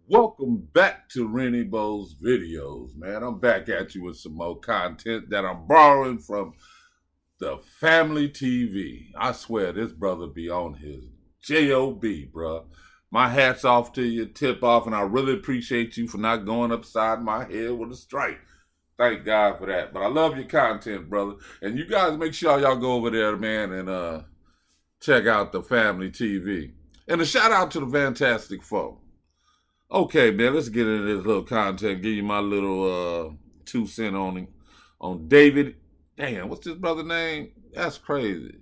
Welcome back to Rennie Bo's videos, man. I'm back at you with some more content that I'm borrowing from the family TV. I swear this brother be on his J.O.B., bruh. My hat's off to you, tip off, and I really appreciate you for not going upside my head with a strike. Thank God for that. But I love your content, brother. And you guys make sure y'all go over there, man, and check out the family TV. And a shout out to the Fantastic Four. Okay, man, let's get into this little content. Give you my little 2 cent on him. On David. Damn, what's this brother name? That's crazy.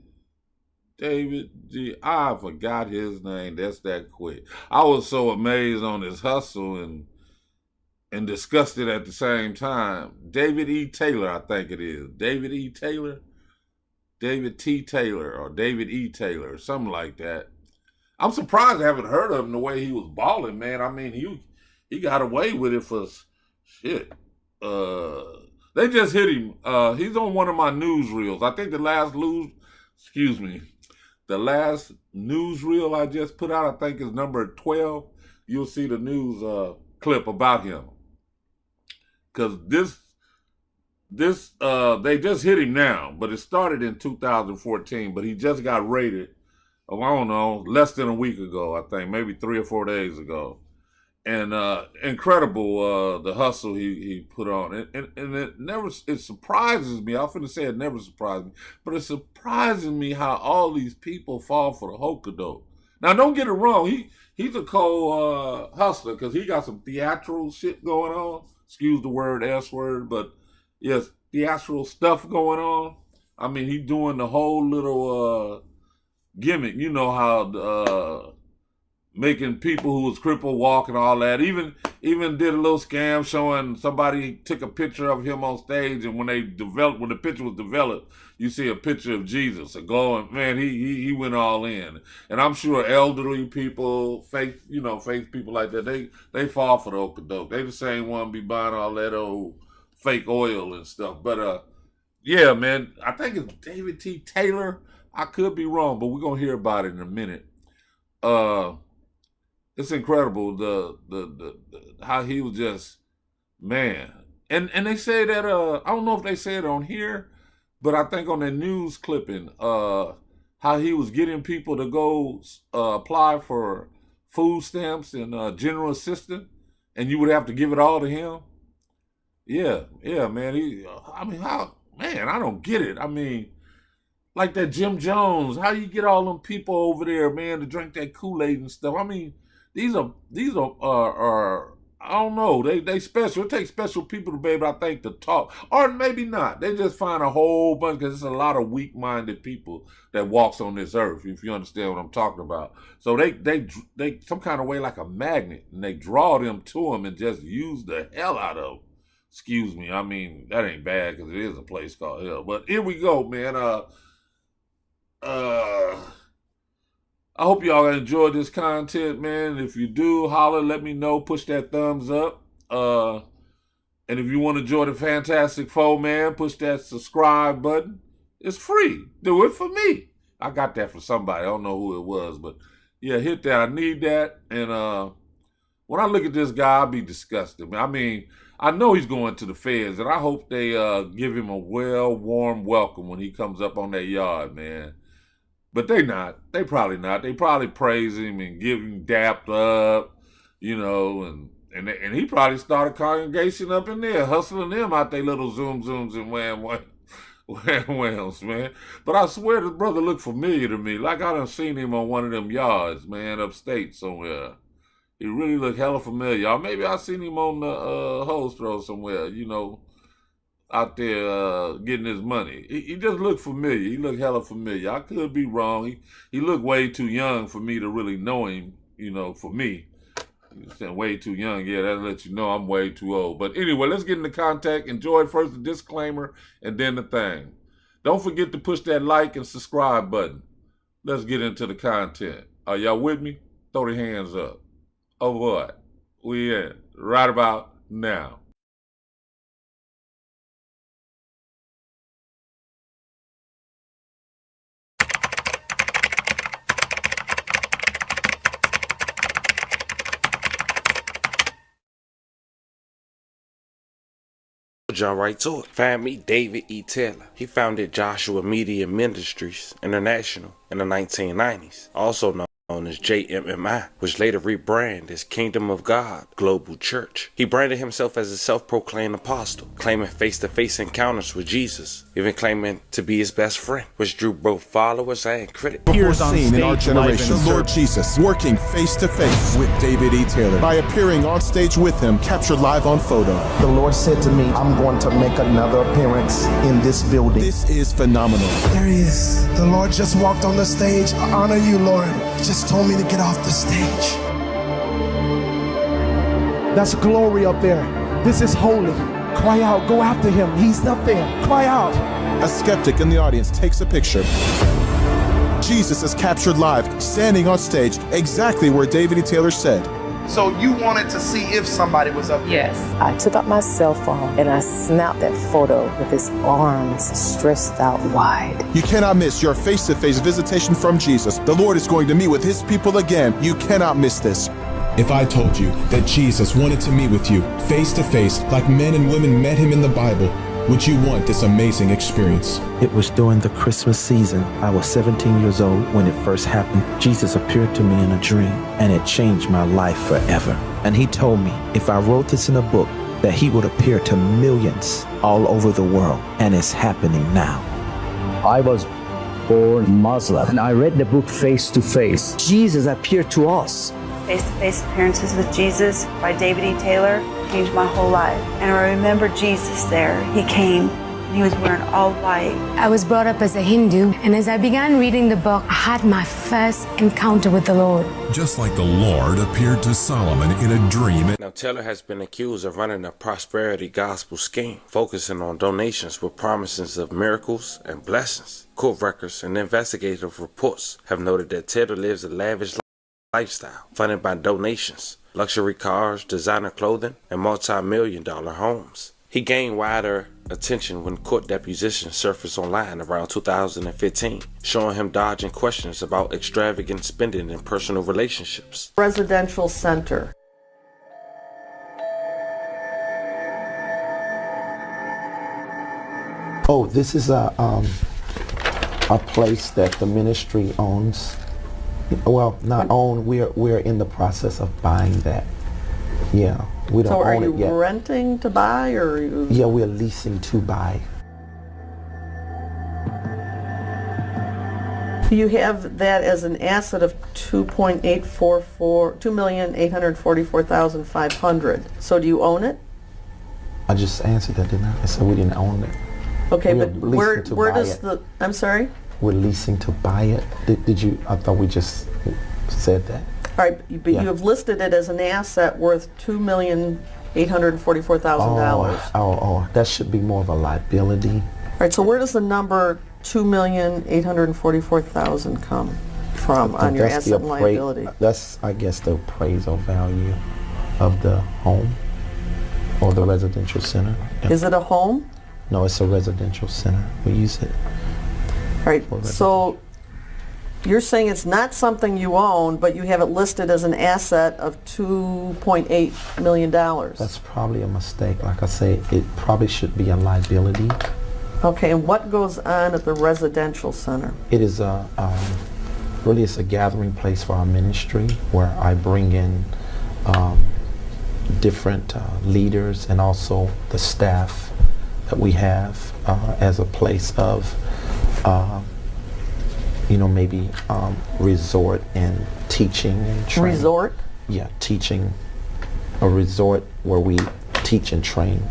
David G. I forgot his name. That's that quick. I was so amazed on his hustle and disgusted at the same time. David E. Taylor, I think it is. David E. Taylor? David T. Taylor or David E. Taylor, or something like that. I'm surprised I haven't heard of him the way he was balling, man. I mean, he got away with it for shit. Uh, they just hit him. He's on one of my newsreels. I think the last newsreel I just put out, I think is number 12. You'll see the news clip about him. Because they just hit him now, but it started in 2014, but he just got rated, I don't know, less than a week ago, I think, maybe 3 or 4 days ago. And incredible the hustle he put on. And it surprises me. I'm finna say it never surprised me, but it surprises me how all these people fall for the hokadoke. Now don't get it wrong, he's a cold hustler because he got some theatrical shit going on. Excuse the word S word, but yes, theatrical stuff going on. I mean, he's doing the whole little gimmick. You know how making people who was crippled walk and all that. Even did a little scam showing somebody took a picture of him on stage, and when the picture was developed, you see a picture of Jesus. And going, man, he went all in. And I'm sure elderly people, faith people like that, they fall for the okadoke. They the same one be buying all that old fake oil and stuff. But yeah, man, I think it's David T. Taylor. I could be wrong, but we're gonna hear about it in a minute. Uh it's incredible the how he was just, man. And they say that I don't know if they say it on here, but I think on the news clipping how he was getting people to go apply for food stamps and general assistance, and you would have to give it all to him. Yeah, man. I mean, how, man? I don't get it. I mean, like that Jim Jones, how you get all them people over there, man, to drink that Kool-Aid and stuff? I mean, these are I don't know, they special. It takes special people to be able, I think, to talk, or maybe not. They just find a whole bunch because there's a lot of weak-minded people that walks on this earth. If you understand what I'm talking about, so they some kind of way like a magnet, and they draw them to them and just use the hell out of them. Excuse me. I mean, that ain't bad because it is a place called hell. But here we go, man. Uh, I hope y'all enjoyed this content, man. If you do, holler, let me know. Push that thumbs up. And if you want to join the Fantastic Four, man, push that subscribe button. It's free. Do it for me. I got that for somebody. I don't know who it was, but yeah, hit that. I need that. And when I look at this guy, I'll be disgusted. I mean, I know he's going to the feds, and I hope they give him a warm welcome when he comes up on that yard, man. But they not. They probably not. They probably praise him and give him dapped up, and he probably started congregation up in there, hustling them out they little zooms and whams, man. But I swear this brother looked familiar to me. Like I done seen him on one of them yards, man, upstate somewhere. He really looked hella familiar. Or maybe I seen him on the hose throw somewhere, out there getting his money. He just looked familiar. He looked hella familiar. I could be wrong. He looked way too young for me to really know him, for me. Way too young. Yeah, that'll let you know I'm way too old. But anyway, let's get into contact. Enjoy first the disclaimer and then the thing. Don't forget to push that like and subscribe button. Let's get into the content. Are y'all with me? Throw the hands up. Oh boy. We in right about now. Jump right to it. Find me, David E. Taylor. He founded Joshua Media Ministries International in the 1990s, also known as JMMI, which later rebranded as Kingdom of God Global Church. He branded himself as a self-proclaimed apostle, claiming face-to-face encounters with Jesus, even claiming to be his best friend, which drew both followers and critics. Before seen in our generation, the Lord Jesus working face-to-face with David E. Taylor by appearing on stage with him, captured live on photo. The Lord said to me, I'm going to make another appearance in this building. This is phenomenal. There he is. The Lord just walked on the stage. I honor you, Lord. Just told me to get off the stage. That's glory up there. This is holy. Cry out. Go after him. He's up there. Cry out. A skeptic in the audience takes a picture. Jesus is captured live, standing on stage, exactly where David E. Taylor said. So you wanted to see if somebody was up there? Yes. I took out my cell phone and I snapped that photo with his arms stretched out wide. You cannot miss your face-to-face visitation from Jesus. The Lord is going to meet with his people again. You cannot miss this. If I told you that Jesus wanted to meet with you face-to-face like men and women met him in the Bible, would you want this amazing experience? It was during the Christmas season. I was 17 years old when it first happened. Jesus appeared to me in a dream, and it changed my life forever. And he told me if I wrote this in a book, that he would appear to millions all over the world, and it's happening now. I was born Muslim, and I read the book Face to Face. Jesus appeared to us. Face-to-Face Appearances with Jesus by David E. Taylor changed my whole life. And I remember Jesus there. He came and he was wearing all white. I was brought up as a Hindu, and as I began reading the book, I had my first encounter with the Lord. Just like the Lord appeared to Solomon in a dream. Now, Taylor has been accused of running a prosperity gospel scheme, focusing on donations with promises of miracles and blessings. Court records and investigative reports have noted that Taylor lives a lavish lifestyle, funded by donations, luxury cars, designer clothing, and multi-million-dollar homes. He gained wider attention when court depositions surfaced online around 2015, showing him dodging questions about extravagant spending in personal relationships. Residential center. Oh, this is a place that the ministry owns. Well, not own. We're in the process of buying that. Yeah, we don't own it yet. So are you renting to buy, or are you? Yeah, we're leasing to buy. You have that as an asset of $2,844,500. So do you own it? I just answered that, didn't I? I said we didn't own it. Okay, but where does the? I'm sorry. We're leasing to buy it. Did you? I thought we just said that. All right, but you have listed it as an asset worth $2,844,000. Oh, that should be more of a liability. All right, so where does the number $2,844,000 come from on your asset and liability? That's, I guess, the appraisal value of the home or the residential center. Is it a home? No, it's a residential center. We use it. All right, so you're saying it's not something you own, but you have it listed as an asset of $2.8 million. That's probably a mistake. Like I say, it probably should be a liability. Okay, and what goes on at the residential center? It is really it's a gathering place for our ministry where I bring in different leaders and also the staff that we have as a place of maybe resort and teaching and training. Resort? Yeah, teaching. A resort where we teach and train.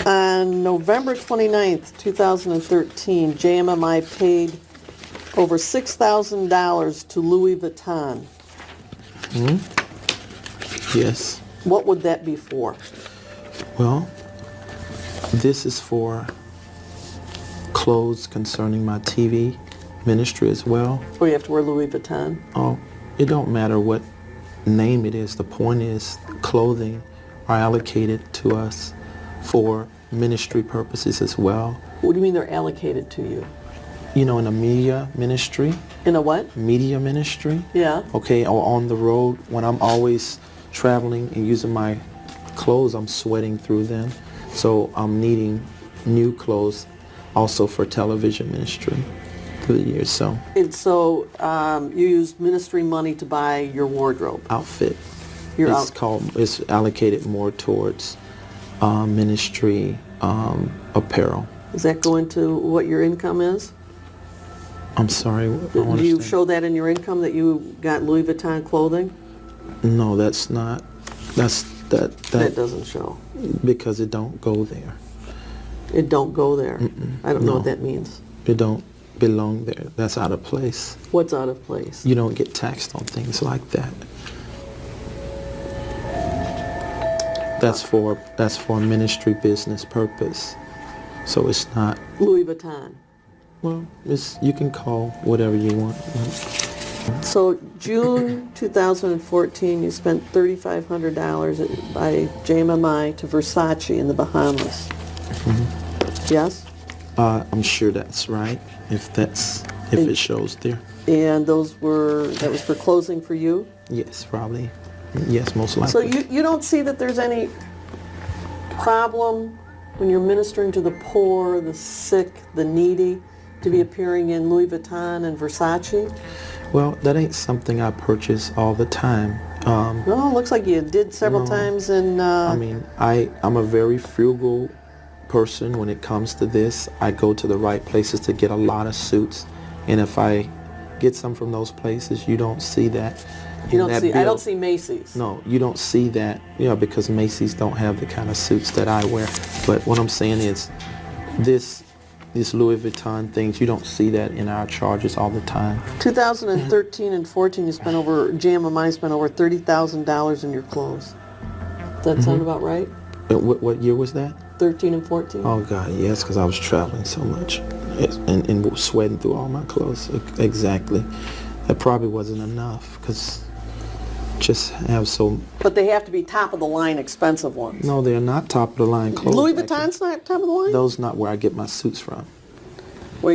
On November 29th, 2013, JMMI paid over $6,000 to Louis Vuitton. Yes. What would that be for? Well, this is for clothes concerning my TV ministry as well. So you have to wear Louis Vuitton? Oh, it don't matter what name it is. The point is clothing are allocated to us for ministry purposes as well. What do you mean they're allocated to you? You know, in a media ministry. In a what? Media ministry. Yeah. Okay, or on the road when I'm always traveling and using my clothes, I'm sweating through them. So I'm needing new clothes also for television ministry through the years. So And so you used ministry money to buy your wardrobe. outfit. Your It's allocated more towards ministry apparel. Does that go into what your income is? I'm sorry. I don't Do you understand. show that in your income that you got Louis Vuitton clothing? No, that's not. That doesn't show. Because it don't go there. It don't go there. I don't know what No. that means. It don't belong there. That's out of place. What's out of place? You don't get taxed on things like that. That's for ministry business purpose. So it's not. Louis Vuitton. Well, you can call whatever you want. So June 2014, you spent $3,500 by JMMI to Versace in the Bahamas. Yes? I'm sure that's right. If it shows there. And that was for clothing for you? Yes, probably. Yes, most likely. So you don't see that there's any problem when you're ministering to the poor, the sick, the needy, to be appearing in Louis Vuitton and Versace? Well, that ain't something I purchase all the time. No, it looks like you did several times in... I mean, I'm a very frugal person when it comes to this. I go to the right places to get a lot of suits, and if I get some from those places, you don't see that. I don't see Macy's. No, you don't see that, because Macy's don't have the kind of suits that I wear. But what I'm saying is, this Louis Vuitton things, you don't see that in our charges all the time. 2013 and 14, JMMI spent over $30,000 in your clothes. Does that sound about right? What year was that? 13 and 14. Oh God, yes, because I was traveling so much and sweating through all my clothes. Exactly. That probably wasn't enough because just have so. But they have to be top of the line, expensive ones. No, they're not top of the line clothes. Louis Vuitton's not top of the line? Those not where I get my suits from. Well,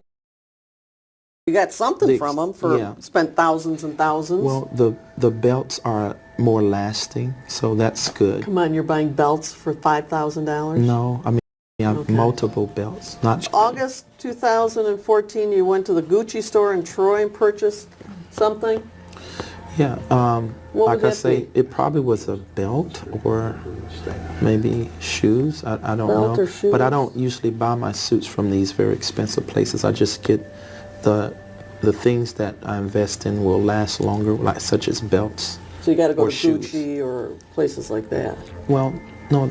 you got something from them spent thousands and thousands. Well, the belts are more lasting, so that's good. Come on, you're buying belts for $5,000? No, I mean multiple belts. Not August 2014, you went to the Gucci store in Troy and purchased something? Yeah, What like would I that say, be? it probably was a belt or maybe shoes. I don't Belt know. or shoes? But I don't usually buy my suits from these very expensive places. I just get the things that I invest in will last longer, like such as belts. So you got to go or to shoes. Gucci or places like that. Well, no,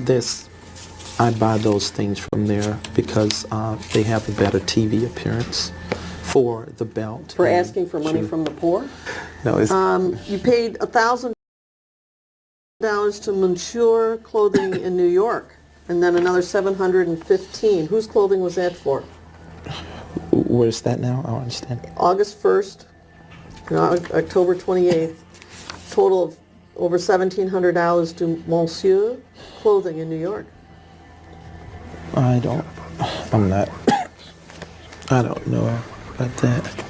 I buy those things from there because they have a better TV appearance for the belt. For and asking for money shoe. from the poor? No, it's You paid $1,000 to Monsieur Clothing in New York, and then another $715. Whose clothing was that for? Where's that now? I don't understand. August 1st, October 28th. Total of over $1,700 to Monsieur Clothing in New York. I don't know about that.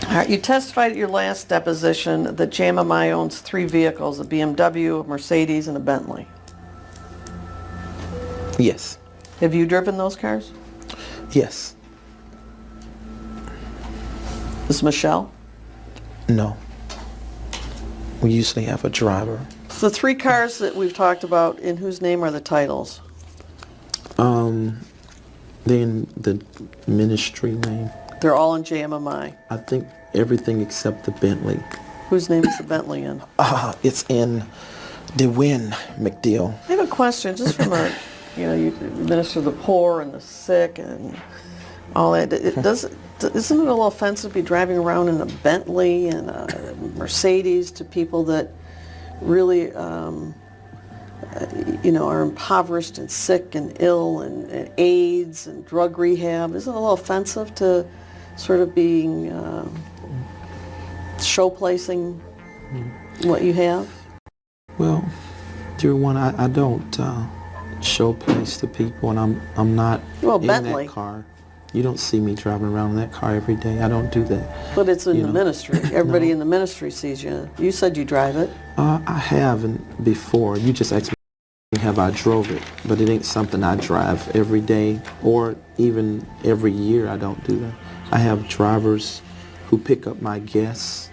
All right, you testified at your last deposition that JMMI owns 3 vehicles, a BMW, a Mercedes, and a Bentley. Yes. Have you driven those cars? Yes. Is Michelle? No. We usually have a driver. The 3 cars that we've talked about, in whose name are the titles? Then the ministry name. They're all in JMMI. I think everything except the Bentley. Whose name is the Bentley in? It's in DeWin McDeal. I have a question, just from a, you minister to the poor and the sick and all that. Isn't it a little offensive to be driving around in a Bentley and a Mercedes to people that really, are impoverished and sick and ill and AIDS and drug rehab? Isn't it a little offensive to sort of being show-placing what you have? Well, dear one, I don't show place to people, and I'm not Well, in Bentley. that car. You don't see me driving around in that car every day. I don't do that. But it's in You the know. ministry. Everybody No. in the ministry sees you. You said you drive it. I haven't before. You just asked me have I drove it, but it ain't something I drive every day or even every year. I don't do that. I have drivers who pick up my guests,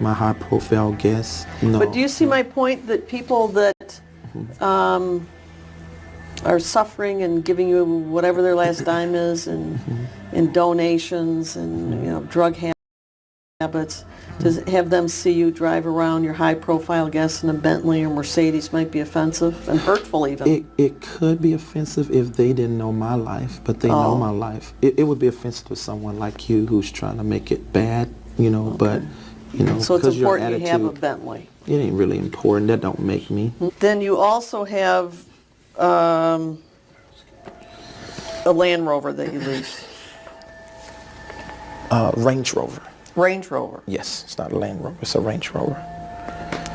my high-profile guests. No. But do you see my point that people that are suffering and giving you whatever their last dime is and in donations and drug habits, to have them see you drive around your high-profile guests in a Bentley or Mercedes might be offensive and hurtful even. It could be offensive if they didn't know my life, but they know my life. It would be offensive to someone like you who's trying to make it bad, but So it's because your important you have a attitude, Bentley. it ain't really important. That don't make me. Then you also have a Land Rover that you lease. Range Rover. Range Rover. Yes, it's not a Land Rover. It's a Range Rover.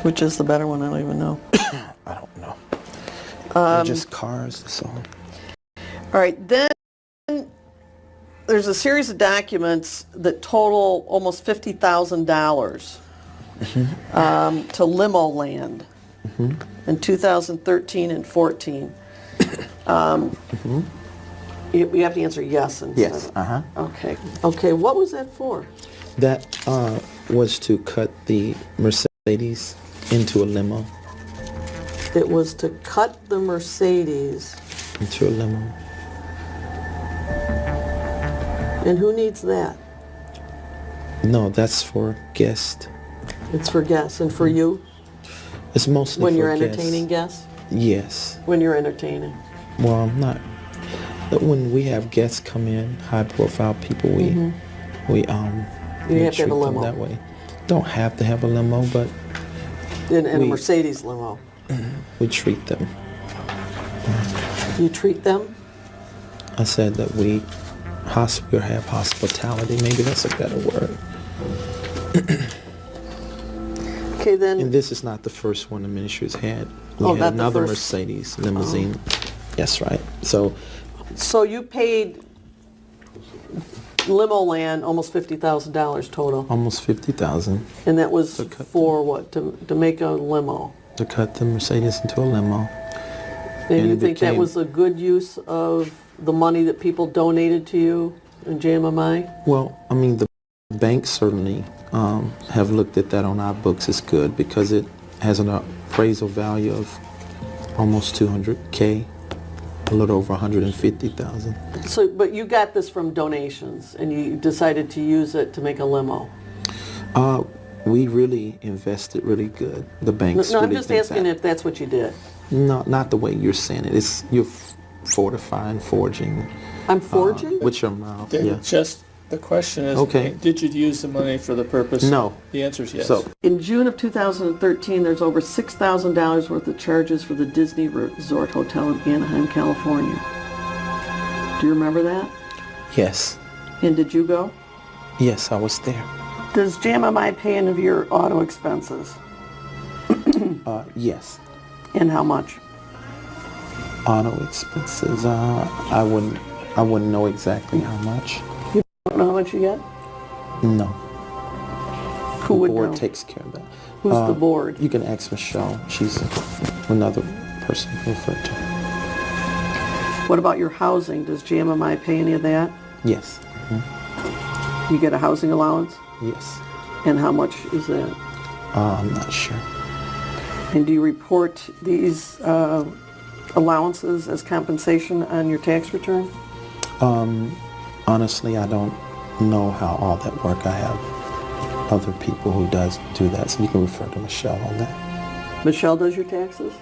Which is the better one? I don't even know. I don't know. They're just cars, so. All right, then there's a series of documents that total almost $50,000 to Limo Land in 2013 and 14. You have to answer yes instead. Yes. Okay. Okay. What was that for? That was to cut the Mercedes into a limo. It was to cut the Mercedes. Into a limo. And who needs that? No, that's for guests. It's for guests and for you It's mostly when for you're guests. entertaining guests. Yes. When you're entertaining. Well, I'm not. When we have guests come in, high-profile people, we You have to have treat a them limo. that way. Don't have to have a limo, but In a we- Mercedes limo. we treat them. You treat them? I said that we have hospitality. Maybe that's a better word. Okay, then. And this is not the first one the ministry has had. We Oh, had not the another first. Mercedes limousine. Yes, right. So So you paid Limo Land almost $50,000 total. almost 50,000 And that was To cut for what? To make a limo. to cut the Mercedes into a limo. And you it think that became- was a good use of the money that people donated to you in JMMI? Well, I mean, the banks certainly have looked at that on our books as good because it has an appraisal value of almost 200K, a little over 150,000. So, but you got this from donations and you decided to use it to make a limo. We really invested really good. The No, banks I'm really just think asking that. if that's what you did. No, not the way you're saying it. It's you're fortifying, forging. I'm forging? With your mouth, Then yeah. just the question is, Okay. did you use the money for the purpose? No. The answer is yes. So In June of 2013, there's over $6,000 worth of charges for the Disney Resort Hotel in Anaheim, California. Do you remember that? yes, And did you go? yes, I was there. Does JMMI pay any of your auto expenses? Yes, And how much? auto expenses. I wouldn't know exactly how much. Don't know how much you get? No. Who would The board know? takes care of that. Who's the board? You can ask Michelle. She's another person to refer to. What about your housing? Does JMMI pay any of that? Yes. You get a housing allowance? Yes. And how much is that? I'm not sure. And do you report these allowances as compensation on your tax return? Honestly, I don't know how all that work. I have other people who do that, so you can refer to Michelle on that. Michelle does your taxes?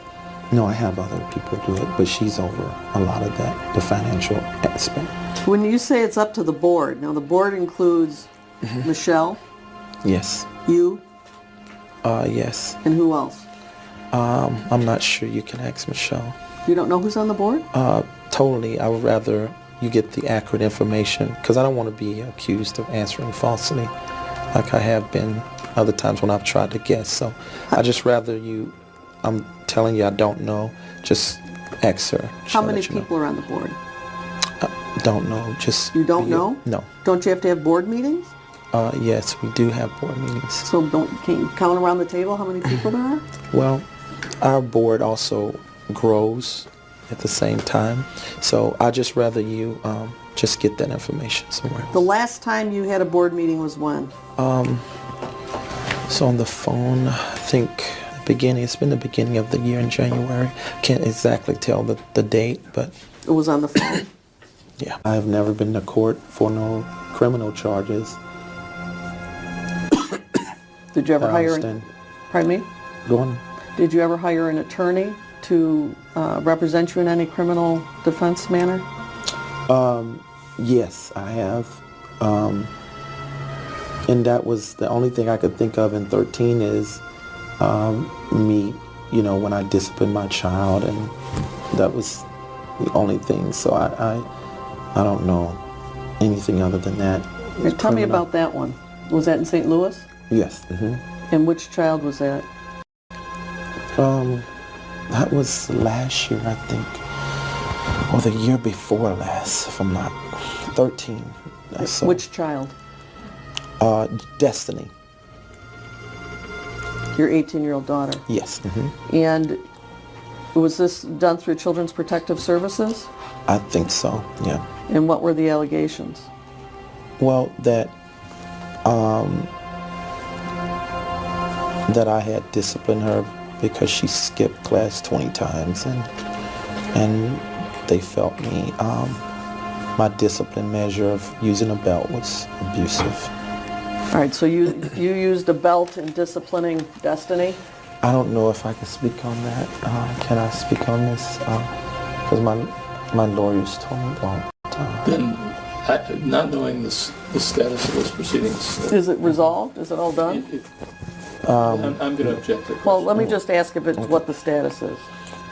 No, I have other people do it, but she's over a lot of that, the financial aspect. When you say it's up to the board, now the board includes Michelle, Yes. you, Yes. and who else? I'm not sure. You can ask Michelle. You don't know who's on the board? Totally. I would rather you get the accurate information because I don't want to be accused of answering falsely like I have been other times when I've tried to guess. So I just rather I'm telling you I don't know. Just ask her. How She'll many let you know. people are on the board? Don't know. Just You don't know? No. Don't you have to have board meetings? Yes, we do have board meetings. So can you count around the table how many people there are? Well, our board also grows at the same time. So I just rather you just get that information somewhere else. The last time you had a board meeting was when? So on the phone, I think it's been the beginning of the year in January. Can't exactly tell the date, but it was on the phone. Yeah. I've never been to court for no criminal charges. Did you ever hire pardon me? Go on. Did you ever hire an attorney to represent you in any criminal defense manner? Yes, I have. And that was the only thing I could think of in 13 is me, when I disciplined my child, and that was the only thing. So I don't know anything other than that. Tell me about that one. Was that in St. Louis? Yes. Mm-hmm. And which child was that? That was last year, I think, or the year before last, if I'm not 13. So, which child? Destiny. Your 18-year-old daughter? Yes. Mm-hmm. And was this done through Children's Protective Services? I think so, yeah. And what were the allegations? Well, that I had disciplined her because she skipped class 20 times, and they felt me, my discipline measure of using a belt was abusive. All right, so you used a belt in disciplining Destiny? I don't know if I can speak on that. Can I speak on this? Because my lawyers told me don't. Then, not knowing the status of those proceedings. Is it resolved? Is it all done? I'm going to object to it. Well, let me just ask if it's what the status is.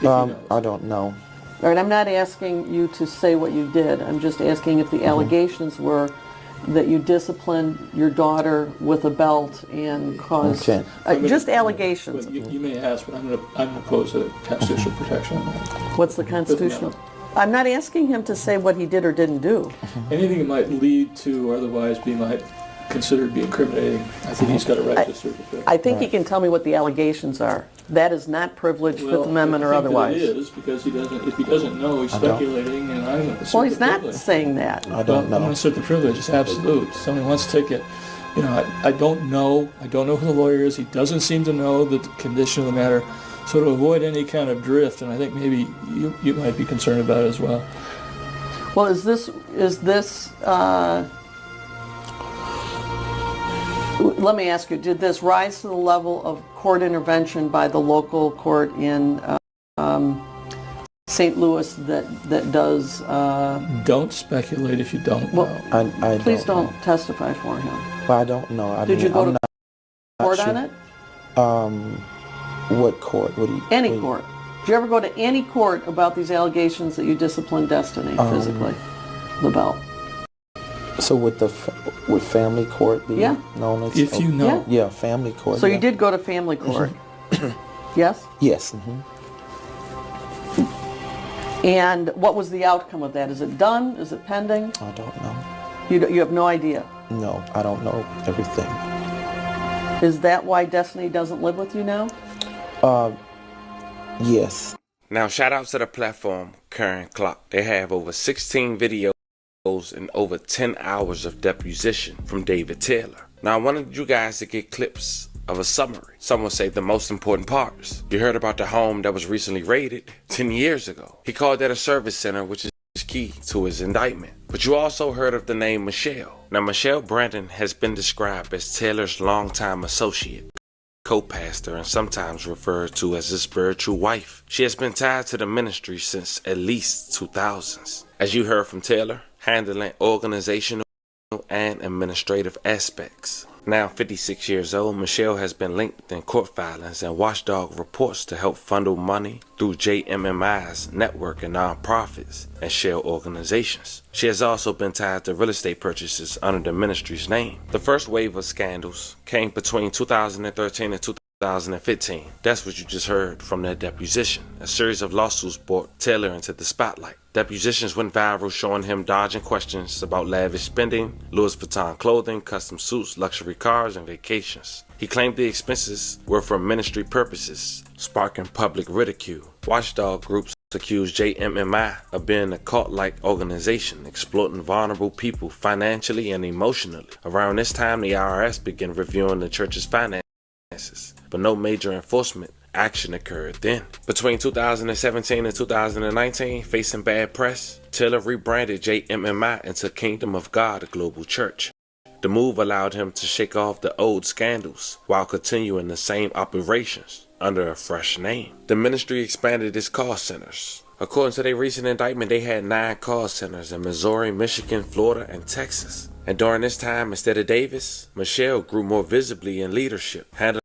I don't know. All right, I'm not asking you to say what you did. I'm just asking if the allegations were that you disciplined your daughter with a belt and caused... Okay. Just allegations. You may ask, but I'm going to oppose a constitutional protection on that. What's the constitutional? I'm not asking him to say what he did or didn't do. Anything that might lead to or otherwise might considered be incriminating, I think he's got a right to certificate. I think he can tell me what the allegations are. That is not privileged, Fifth Amendment or otherwise. It is, because if he doesn't know, he's speculating, and I'm going to assert Well, he's the not privilege. saying that. I don't know. I'm going to assert the privilege. It's absolute. Somebody wants to take it. I don't know. I don't know who the lawyer is. He doesn't seem to know the condition of the matter. So to avoid any kind of drift, and I think maybe you might be concerned about it as well. Well, is this let me ask you, did this rise to the level of court intervention by the local court in St. Louis that does... Don't speculate if you don't know. I please don't testify for him. Well, I don't know. Did you go to court on it? What court? Any court. Did you ever go to any court about these allegations that you disciplined Destiny physically? The belt. So would family court be known as? If you know. Yeah, family court. So you did go to family court? Yes? Yes. And what was the outcome of that? Is it done? Is it pending? I don't know. You have no idea? No, I don't know everything. Is that why Destiny doesn't live with you now? Yes. Now, shout out to the platform Current Clock. They have over 16 videos and over 10 hours of deposition from David Taylor. Now, I wanted you guys to get clips of a summary. Some will say the most important parts. You heard about the home that was recently raided 10 years ago. He called that a service center, which is key to his indictment. But you also heard of the name Michelle. Now, Michelle Brandon has been described as Taylor's longtime associate, co-pastor, and sometimes referred to as his spiritual wife. She has been tied to the ministry since at least 2000s. As you heard from Taylor, handling organizational and administrative aspects. Now 56 years old, Michelle has been linked in court filings and watchdog reports to help funnel money through JMMI's network and nonprofits and shell organizations. She has also been tied to real estate purchases under the ministry's name. The first wave of scandals came between 2013 and 2015. That's what you just heard from that deposition. A series of lawsuits brought Taylor into the spotlight. Depositions went viral, showing him dodging questions about lavish spending, Louis Vuitton clothing, custom suits, luxury cars, and vacations. He claimed the expenses were for ministry purposes, sparking public ridicule. Watchdog groups accused JMMI of being a cult-like organization, exploiting vulnerable people financially and emotionally. Around this time, the IRS began reviewing the church's finances, but no major enforcement action occurred then. Between 2017 and 2019, facing bad press, Taylor rebranded JMMI into Kingdom of God, a global church. The move allowed him to shake off the old scandals while continuing the same operations under a fresh name. The ministry expanded its call centers. According to their recent indictment, they had 9 call centers in Missouri, Michigan, Florida, and Texas. And during this time, instead of Davis, Michelle grew more visibly in leadership, handling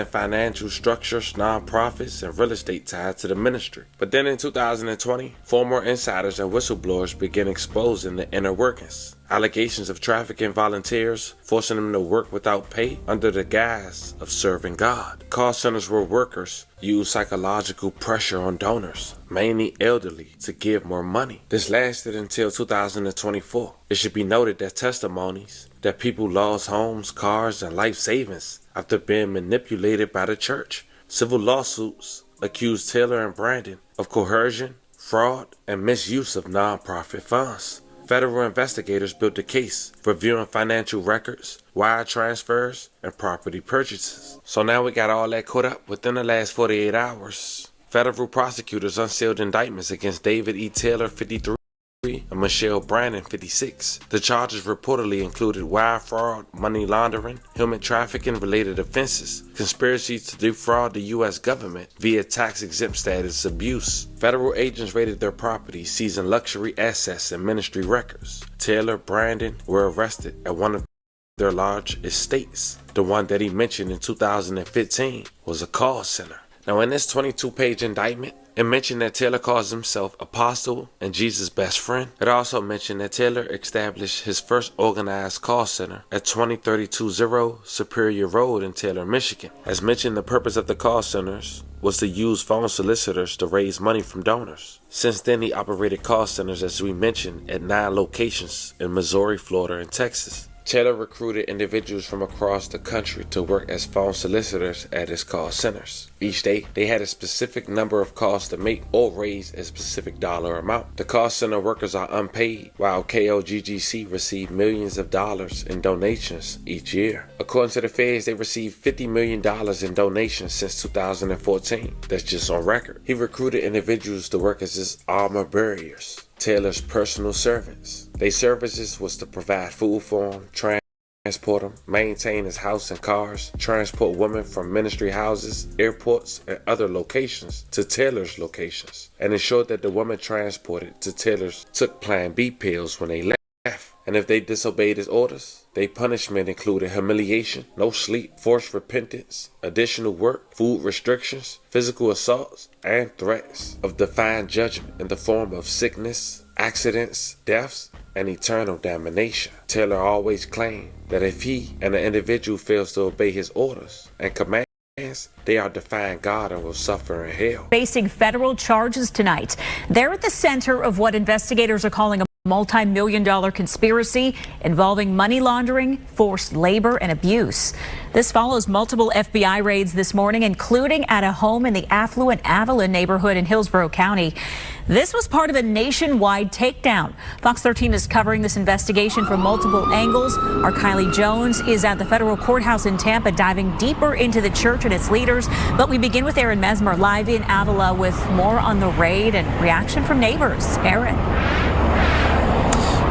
financial structures, nonprofits, and real estate tied to the ministry. But then in 2020, former insiders and whistleblowers began exposing the inner workings. Allegations of trafficking volunteers, forcing them to work without pay under the guise of serving God. Call centers where workers use psychological pressure on donors, mainly elderly, to give more money. This lasted until 2024. It should be noted that testimonies that people lost homes, cars, and life savings after being manipulated by the church. Civil lawsuits accused Taylor and Brandon of coercion, fraud, and misuse of nonprofit funds. Federal investigators built a case reviewing financial records, wire transfers, and property purchases. So now we got all that caught up within the last 48 hours. Federal prosecutors unsealed indictments against David E. Taylor, 53, and Michelle Brandon, 56. The charges reportedly included wire fraud, money laundering, human trafficking related offenses, conspiracy to defraud the U.S. government via tax-exempt status abuse. Federal agents raided their property, seizing luxury assets and ministry records. Taylor, Brandon were arrested at one of their large estates. The one that he mentioned in 2015 was a call center. Now, in this 22-page indictment, it mentioned that Taylor calls himself Apostle and Jesus' best friend. It also mentioned that Taylor established his first organized call center at 20320 Superior Road in Taylor, Michigan. As mentioned, the purpose of the call centers was to use phone solicitors to raise money from donors. Since then, he operated call centers, as we mentioned, at 9 locations in Missouri, Florida, and Texas. Taylor recruited individuals from across the country to work as phone solicitors at his call centers. Each day, they had a specific number of calls to make or raise a specific dollar amount. The call center workers are unpaid, while I.G.G received millions of dollars in donations each year. According to the feds, they received $50 million in donations since 2014. That's just on record. He recruited individuals to work as his armor bearers, Taylor's personal servants. Their services was to provide food for him, transport him, maintain his house and cars, transport women from ministry houses, airports, and other locations to Taylor's locations, and ensure that the women transported to Taylor's took Plan B pills when they left. And if they disobeyed his orders, their punishment included humiliation, no sleep, forced repentance, additional work, food restrictions, physical assaults, and threats of divine judgment in the form of sickness, accidents, deaths, and eternal damnation. Taylor always claimed that if he and the individual fails to obey his orders and commands, they are defying God and will suffer in hell. Facing federal charges tonight. They're at the center of what investigators are calling a multi-million-dollar conspiracy involving money laundering, forced labor, and abuse. This follows multiple FBI raids this morning, including at a home in the affluent Avalon neighborhood in Hillsborough County. This was part of a nationwide takedown. Fox 13 is covering this investigation from multiple angles. Our Kylie Jones is at the federal courthouse in Tampa, diving deeper into the church and its leaders. But we begin with Aaron Mesmer live in Avila with more on the raid and reaction from neighbors. Aaron.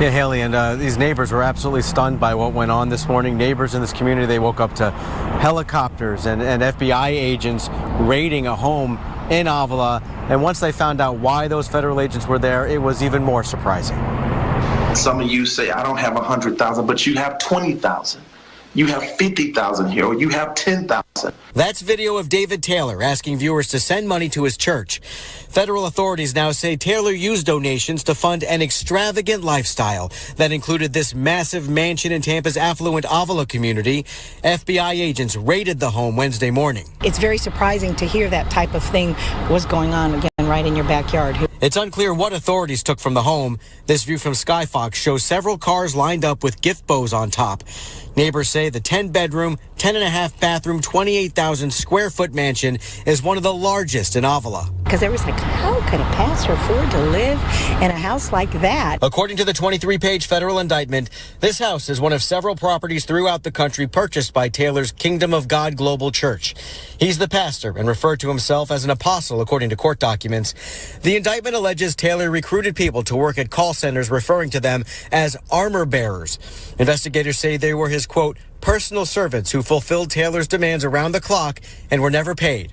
Yeah, Haley, and these neighbors were absolutely stunned by what went on this morning. Neighbors in this community, they woke up to helicopters and FBI agents raiding a home in Avila. And once they found out why those federal agents were there, it was even more surprising. Some of you say, I don't have 100,000, but you have 20,000. You have 50,000 here, or you have 10,000. process. That's video of David Taylor asking viewers to send money to his church. Federal authorities now say Taylor used donations to fund an extravagant lifestyle that included this massive mansion in Tampa's affluent Avila community. FBI agents raided the home Wednesday morning. It's very surprising to hear that type of thing was going on again right in your backyard. It's unclear what authorities took from the home. This view from Skyfox shows several cars lined up with gift bows on top. Neighbors say the 10-bedroom, 10.5 bathroom, 28,000 square foot mansion is one of the largest in Avila. Because there was like, how could a pastor afford to live in a house like that? According to the 23-page federal indictment, this house is one of several properties throughout the country purchased by Taylor's Kingdom of God Global Church. He's the pastor and referred to himself as an apostle, according to court documents. The indictment alleges Taylor recruited people to work at call centers, referring to them as armor bearers. Investigators say they were his, quote, personal servants who fulfilled Taylor's demands around the clock and were never paid.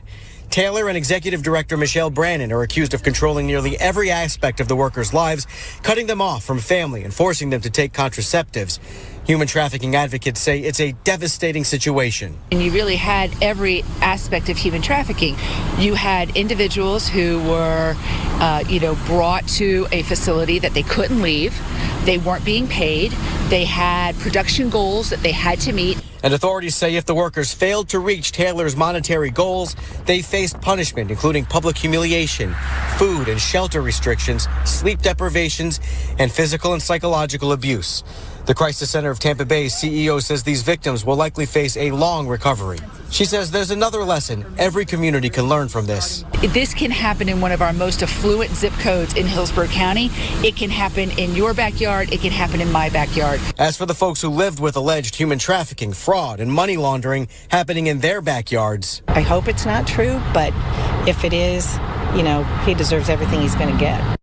Taylor and executive director Michelle Brannon are accused of controlling nearly every aspect of the workers' lives, cutting them off from family and forcing them to take contraceptives. Human trafficking advocates say it's a devastating situation. And you really had every aspect of human trafficking. You had individuals who were, brought to a facility that they couldn't leave. They weren't being paid. They had production goals that they had to meet. And authorities say if the workers failed to reach Taylor's monetary goals, they faced punishment, including public humiliation, food and shelter restrictions, sleep deprivations, and physical and psychological abuse. The Crisis Center of Tampa Bay's CEO says these victims will likely face a long recovery. She says there's another lesson every community can learn from this. This can happen in one of our most affluent zip codes in Hillsborough County. It can happen in your backyard. It can happen in my backyard. As for the folks who lived with alleged human trafficking, fraud, and money laundering happening in their backyards. I hope it's not true, but if it is, he deserves everything he's going to get.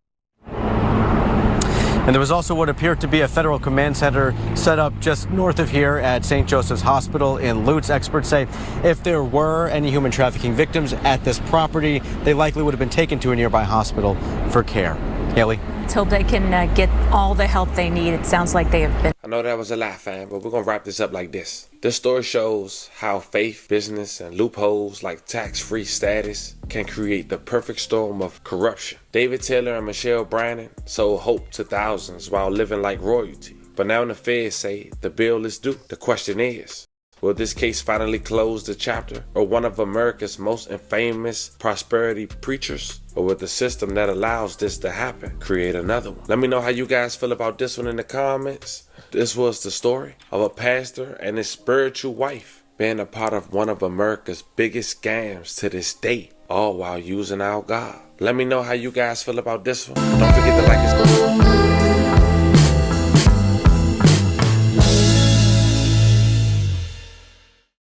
And there was also what appeared to be a federal command center set up just north of here at St. Joseph's Hospital in Lutz. Experts say if there were any human trafficking victims at this property, they likely would have been taken to a nearby hospital for care. Haley? Until they can get all the help they need, it sounds like they have been. I know that was a lot, fam, but we're going to wrap this up like this. This story shows how faith, business, and loopholes like tax-free status can create the perfect storm of corruption. David Taylor and Michelle Brannon sold hope to thousands while living like royalty. But now the feds say the bill is due. The question is, will this case finally close the chapter, or one of America's most infamous prosperity preachers? Or will the system that allows this to happen create another one? Let me know how you guys feel about this one in the comments. This was the story of a pastor and his spiritual wife being a part of one of America's biggest scams to this day, all while using our God. Let me know how you guys feel about this one. Don't forget to like and subscribe.